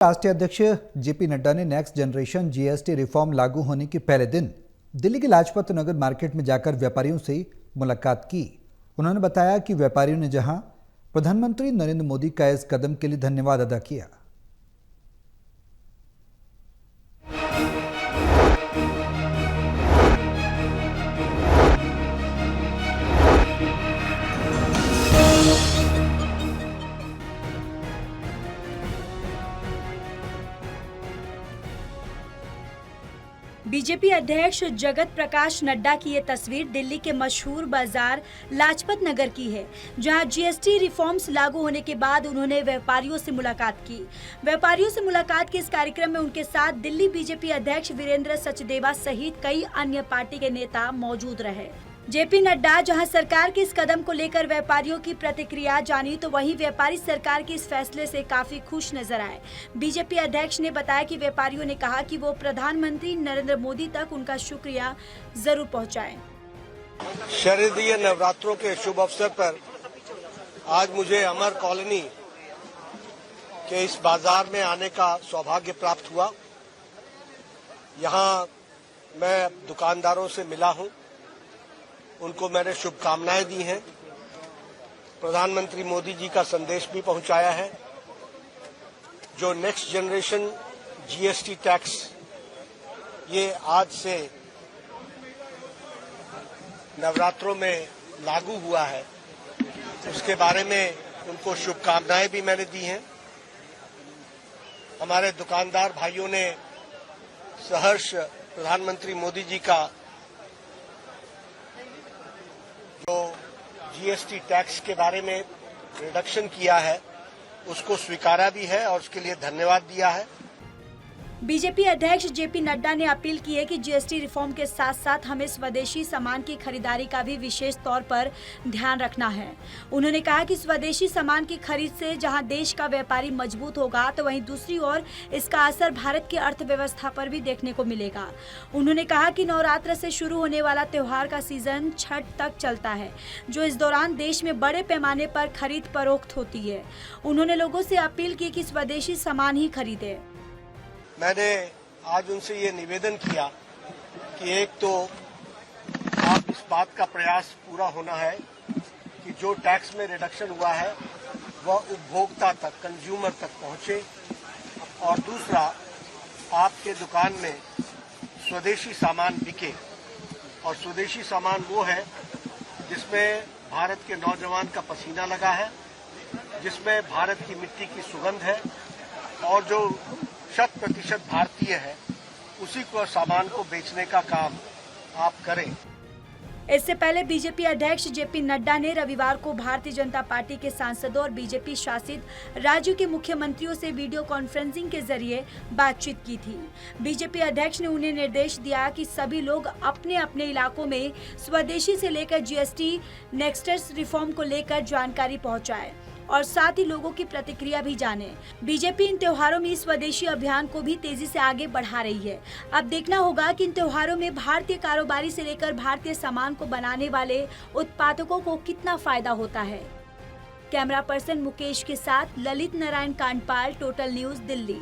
राष्ट्रीय अध्यक्ष जेपी नड्डा ने नेक्स्ट जनरेशन जीएसटी रिफॉर्म लागू होने के पहले दिन दिल्ली के लाजपत नगर मार्केट में जाकर व्यापारियों से मुलाकात की। उन्होंने बताया कि व्यापारियों ने जहां प्रधानमंत्री नरेंद्र मोदी का इस कदम के लिए धन्यवाद अदा किया। बीजेपी अध्यक्ष जगत प्रकाश नड्डा की ये तस्वीर दिल्ली के मशहूर बाजार लाजपत नगर की है, जहां जीएसटी रिफॉर्म्स लागू होने के बाद उन्होंने व्यापारियों से मुलाकात की। व्यापारियों से मुलाकात के इस कार्यक्रम में उनके साथ दिल्ली बीजेपी अध्यक्ष वीरेंद्र सचदेवा सहित कई अन्य पार्टी के नेता मौजूद रहे। जेपी नड्डा जहां सरकार के इस कदम को लेकर व्यापारियों की प्रतिक्रिया जानी, तो वहीं व्यापारी सरकार के इस फैसले से काफी खुश नजर आए। बीजेपी अध्यक्ष ने बताया कि व्यापारियों ने कहा कि वो प्रधानमंत्री नरेंद्र मोदी तक उनका शुक्रिया जरूर पहुंचाएं। शारदीय नवरात्रों के शुभ अवसर पर आज मुझे अमर कॉलोनी के इस बाजार में आने का सौभाग्य प्राप्त हुआ। यहाँ मैं दुकानदारों से मिला हूँ, उनको मैंने शुभकामनाएं दी हैं। प्रधानमंत्री मोदी जी का संदेश भी पहुंचाया है। जो नेक्स्ट जनरेशन जीएसटी टैक्स ये आज से नवरात्रों में लागू हुआ है, उसके बारे में उनको शुभकामनाएं भी मैंने दी हैं। हमारे दुकानदार भाइयों ने सहर्ष प्रधानमंत्री मोदी जी का जो जीएसटी टैक्स के बारे में रिडक्शन किया है उसको स्वीकारा भी है और उसके लिए धन्यवाद दिया है। बीजेपी अध्यक्ष जेपी नड्डा ने अपील की है कि जीएसटी रिफॉर्म के साथ साथ हमें स्वदेशी सामान की खरीदारी का भी विशेष तौर पर ध्यान रखना है। उन्होंने कहा कि स्वदेशी सामान की खरीद से जहां देश का व्यापारी मजबूत होगा, तो वहीं दूसरी ओर इसका असर भारत की अर्थव्यवस्था पर भी देखने को मिलेगा। उन्होंने कहा कि नवरात्र से शुरू होने वाला त्योहार का सीजन छठ तक चलता है, जो इस दौरान देश में बड़े पैमाने पर खरीद फरोख्त होती है। उन्होंने लोगों से अपील की कि स्वदेशी सामान ही खरीदे। मैंने आज उनसे ये निवेदन किया कि एक तो आप इस बात का प्रयास पूरा होना है कि जो टैक्स में रिडक्शन हुआ है वह उपभोक्ता तक, कंज्यूमर तक पहुंचे, और दूसरा आपके दुकान में स्वदेशी सामान बिके। और स्वदेशी सामान वो है जिसमें भारत के नौजवान का पसीना लगा है, जिसमें भारत की मिट्टी की सुगंध है और जो 100% भारतीय है, उसी को सामान को बेचने का काम आप करें। इससे पहले बीजेपी अध्यक्ष जेपी नड्डा ने रविवार को भारतीय जनता पार्टी के सांसदों और बीजेपी शासित राज्यों के मुख्यमंत्रियों से वीडियो कॉन्फ्रेंसिंग के जरिए बातचीत की थी। बीजेपी अध्यक्ष ने उन्हें निर्देश दिया कि सभी लोग अपने अपने इलाकों में स्वदेशी से लेकर जीएसटी नेक्स्ट रिफॉर्म को लेकर जानकारी पहुंचाए और साथ ही लोगों की प्रतिक्रिया भी जाने। बीजेपी इन त्योहारों में स्वदेशी अभियान को भी तेजी से आगे बढ़ा रही है। अब देखना होगा कि इन त्योहारों में भारतीय कारोबारी से लेकर भारतीय सामान को बनाने वाले उत्पादकों को कितना फायदा होता है। कैमरा पर्सन मुकेश के साथ ललित नारायण कांडपाल, टोटल न्यूज, दिल्ली।